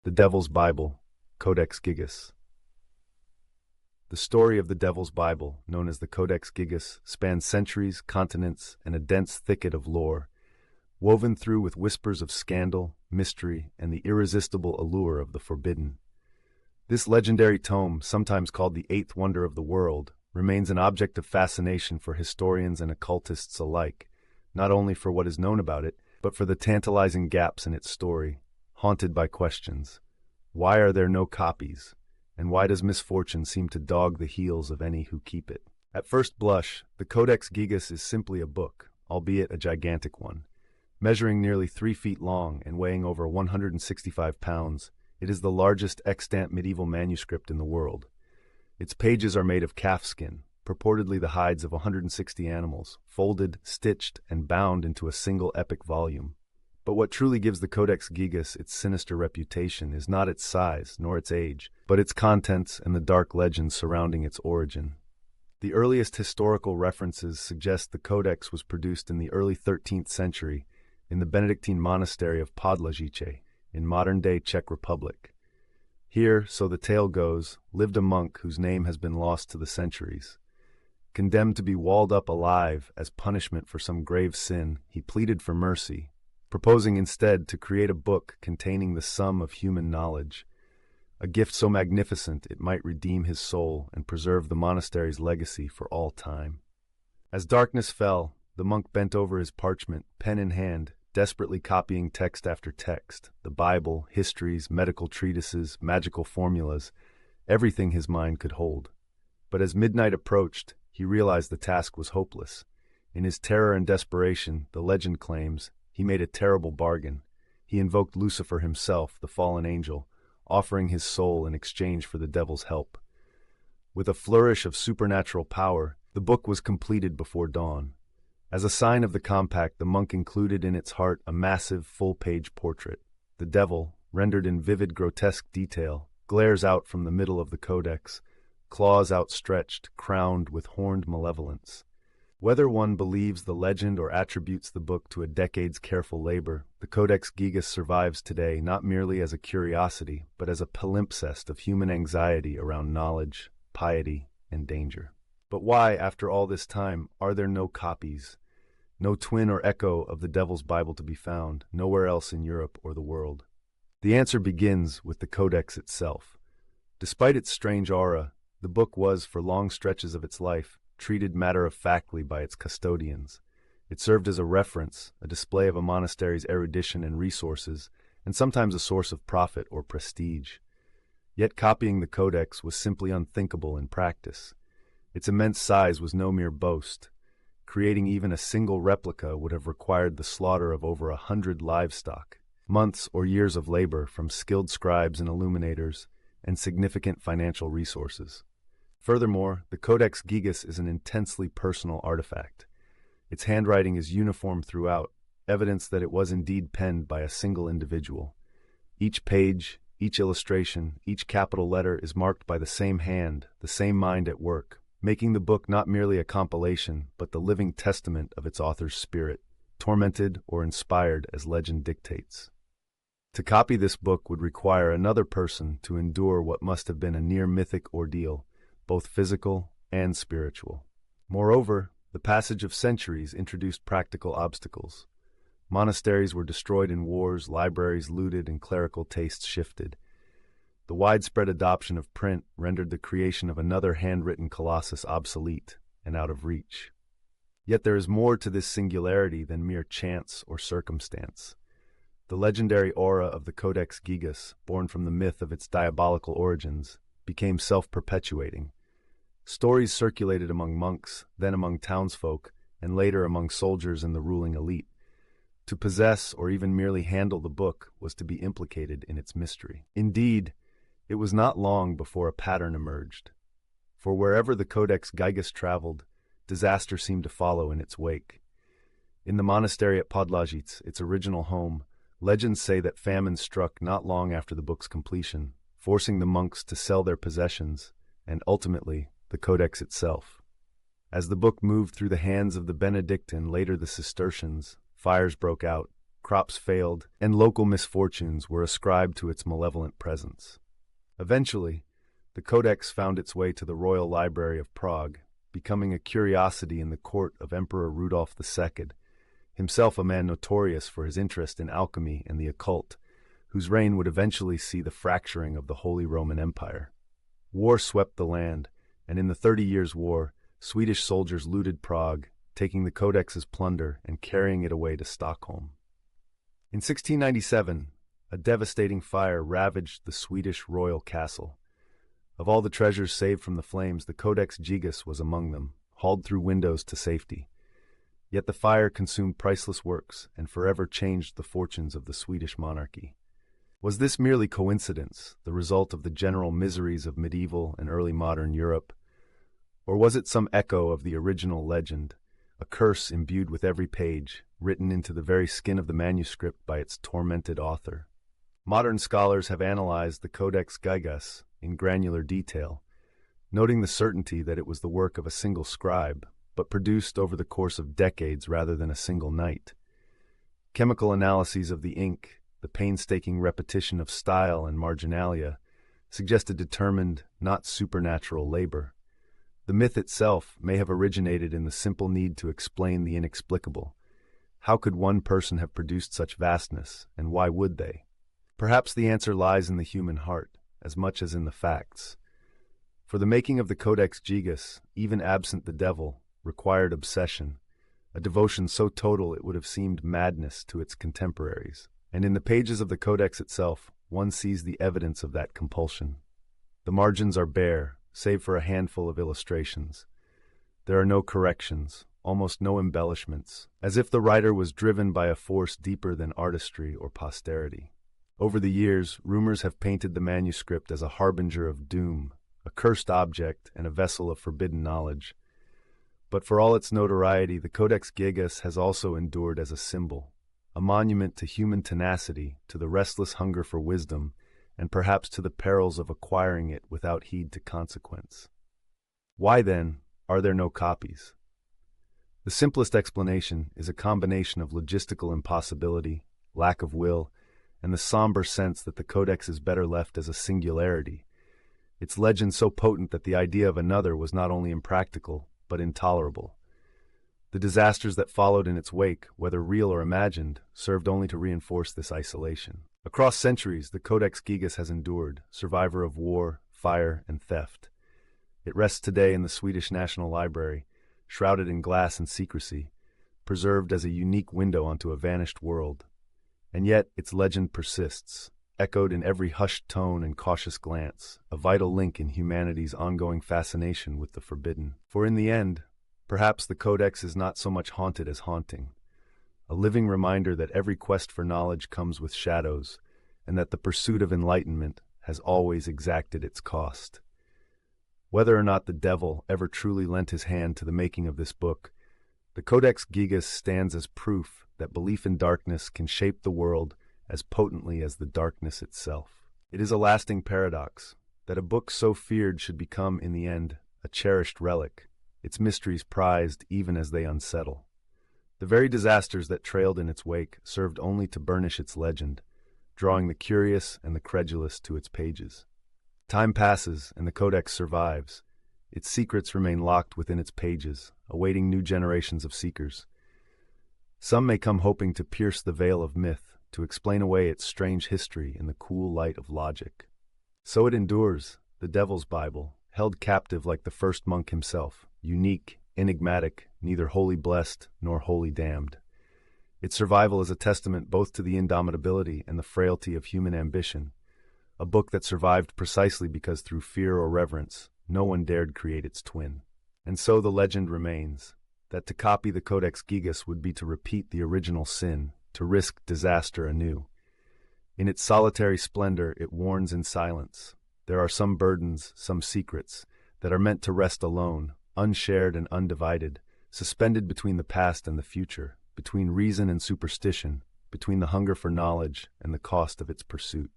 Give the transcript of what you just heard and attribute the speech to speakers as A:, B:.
A: The Devil's Bible, Codex Gigas. The story of the Devil's Bible, known as the Codex Gigas, spans centuries, continents, and a dense thicket of lore, woven through with whispers of scandal, mystery, and the irresistible allure of the forbidden. This legendary tome, sometimes called the Eighth Wonder of the World, remains an object of fascination for historians and occultists alike, not only for what is known about it, but for the tantalizing gaps in its story, haunted by questions. Why are there no copies? And why does misfortune seem to dog the heels of any who keep it? At first blush, the Codex Gigas is simply a book, albeit a gigantic one. Measuring nearly 3 feet long and weighing over 165 pounds, it is the largest extant medieval manuscript in the world. Its pages are made of calf skin, purportedly the hides of 160 animals, folded, stitched, and bound into a single epic volume. But what truly gives the Codex Gigas its sinister reputation is not its size nor its age, but its contents and the dark legends surrounding its origin. The earliest historical references suggest the Codex was produced in the early 13th century in the Benedictine monastery of Podlajice, in modern-day Czech Republic. Here, so the tale goes, lived a monk whose name has been lost to the centuries. Condemned to be walled up alive as punishment for some grave sin, he pleaded for mercy, proposing instead to create a book containing the sum of human knowledge, a gift so magnificent it might redeem his soul and preserve the monastery's legacy for all time. As darkness fell, the monk bent over his parchment, pen in hand, desperately copying text after text, the Bible, histories, medical treatises, magical formulas, everything his mind could hold. But as midnight approached, he realized the task was hopeless. In his terror and desperation, the legend claims, he made a terrible bargain. He invoked Lucifer himself, the fallen angel, offering his soul in exchange for the devil's help. With a flourish of supernatural power, the book was completed before dawn. As a sign of the compact, the monk included in its heart a massive, full-page portrait. The devil, rendered in vivid, grotesque detail, glares out from the middle of the codex, claws outstretched, crowned with horned malevolence. Whether one believes the legend or attributes the book to a decade's careful labor, the Codex Gigas survives today not merely as a curiosity, but as a palimpsest of human anxiety around knowledge, piety, and danger. But why, after all this time, are there no copies? No twin or echo of the Devil's Bible to be found, nowhere else in Europe or the world? The answer begins with the Codex itself. Despite its strange aura, the book was, for long stretches of its life, treated matter-of-factly by its custodians. It served as a reference, a display of a monastery's erudition and resources, and sometimes a source of profit or prestige. Yet copying the Codex was simply unthinkable in practice. Its immense size was no mere boast. Creating even a single replica would have required the slaughter of over 100 livestock, months or years of labor from skilled scribes and illuminators, and significant financial resources. Furthermore, the Codex Gigas is an intensely personal artifact. Its handwriting is uniform throughout, evidence that it was indeed penned by a single individual. Each page, each illustration, each capital letter is marked by the same hand, the same mind at work, making the book not merely a compilation, but the living testament of its author's spirit, tormented or inspired as legend dictates. To copy this book would require another person to endure what must have been a near-mythic ordeal, both physical and spiritual. Moreover, the passage of centuries introduced practical obstacles. Monasteries were destroyed in wars, libraries looted, and clerical tastes shifted. The widespread adoption of print rendered the creation of another handwritten colossus obsolete and out of reach. Yet there is more to this singularity than mere chance or circumstance. The legendary aura of the Codex Gigas, born from the myth of its diabolical origins, became self-perpetuating. Stories circulated among monks, then among townsfolk, and later among soldiers and the ruling elite. To possess or even merely handle the book was to be implicated in its mystery. Indeed, it was not long before a pattern emerged. For wherever the Codex Gigas traveled, disaster seemed to follow in its wake. In the monastery at Podlajice, its original home, legends say that famine struck not long after the book's completion, forcing the monks to sell their possessions, and ultimately, the Codex itself. As the book moved through the hands of the Benedictine, later the Cistercians, fires broke out, crops failed, and local misfortunes were ascribed to its malevolent presence. Eventually, the codex found its way to the Royal Library of Prague, becoming a curiosity in the court of Emperor Rudolf II, himself a man notorious for his interest in alchemy and the occult, whose reign would eventually see the fracturing of the Holy Roman Empire. War swept the land, and in the 30 Years' War, Swedish soldiers looted Prague, taking the codex's plunder and carrying it away to Stockholm. In 1697, a devastating fire ravaged the Swedish royal castle. Of all the treasures saved from the flames, the Codex Gigas was among them, hauled through windows to safety. Yet the fire consumed priceless works and forever changed the fortunes of the Swedish monarchy. Was this merely coincidence, the result of the general miseries of medieval and early modern Europe? Or was it some echo of the original legend, a curse imbued with every page, written into the very skin of the manuscript by its tormented author? Modern scholars have analyzed the Codex Gigas in granular detail, noting the certainty that it was the work of a single scribe, but produced over the course of decades rather than a single night. Chemical analyses of the ink, the painstaking repetition of style and marginalia, suggest a determined, not supernatural labor. The myth itself may have originated in the simple need to explain the inexplicable. How could one person have produced such vastness, and why would they? Perhaps the answer lies in the human heart, as much as in the facts. For the making of the Codex Gigas, even absent the devil, required obsession, a devotion so total it would have seemed madness to its contemporaries. And in the pages of the Codex itself, one sees the evidence of that compulsion. The margins are bare, save for a handful of illustrations. There are no corrections, almost no embellishments, as if the writer was driven by a force deeper than artistry or posterity. Over the years, rumors have painted the manuscript as a harbinger of doom, a cursed object and a vessel of forbidden knowledge. But for all its notoriety, the Codex Gigas has also endured as a symbol, a monument to human tenacity, to the restless hunger for wisdom, and perhaps to the perils of acquiring it without heed to consequence. Why, then, are there no copies? The simplest explanation is a combination of logistical impossibility, lack of will, and the somber sense that the Codex is better left as a singularity, its legend so potent that the idea of another was not only impractical, but intolerable. The disasters that followed in its wake, whether real or imagined, served only to reinforce this isolation. Across centuries, the Codex Gigas has endured, survivor of war, fire, and theft. It rests today in the Swedish National Library, shrouded in glass and secrecy, preserved as a unique window onto a vanished world. And yet its legend persists, echoed in every hushed tone and cautious glance, a vital link in humanity's ongoing fascination with the forbidden. For in the end, perhaps the Codex is not so much haunted as haunting, a living reminder that every quest for knowledge comes with shadows, and that the pursuit of enlightenment has always exacted its cost. Whether or not the devil ever truly lent his hand to the making of this book, the Codex Gigas stands as proof that belief in darkness can shape the world as potently as the darkness itself. It is a lasting paradox that a book so feared should become, in the end, a cherished relic, its mysteries prized even as they unsettle. The very disasters that trailed in its wake served only to burnish its legend, drawing the curious and the credulous to its pages. Time passes and the Codex survives. Its secrets remain locked within its pages, awaiting new generations of seekers. Some may come hoping to pierce the veil of myth, to explain away its strange history in the cool light of logic. So it endures, the Devil's Bible, held captive like the first monk himself, unique, enigmatic, neither wholly blessed nor wholly damned. Its survival is a testament both to the indomitability and the frailty of human ambition, a book that survived precisely because through fear or reverence, no one dared create its twin. And so the legend remains, that to copy the Codex Gigas would be to repeat the original sin, to risk disaster anew. In its solitary splendor, it warns in silence. There are some burdens, some secrets, that are meant to rest alone, unshared and undivided, suspended between the past and the future, between reason and superstition, between the hunger for knowledge and the cost of its pursuit.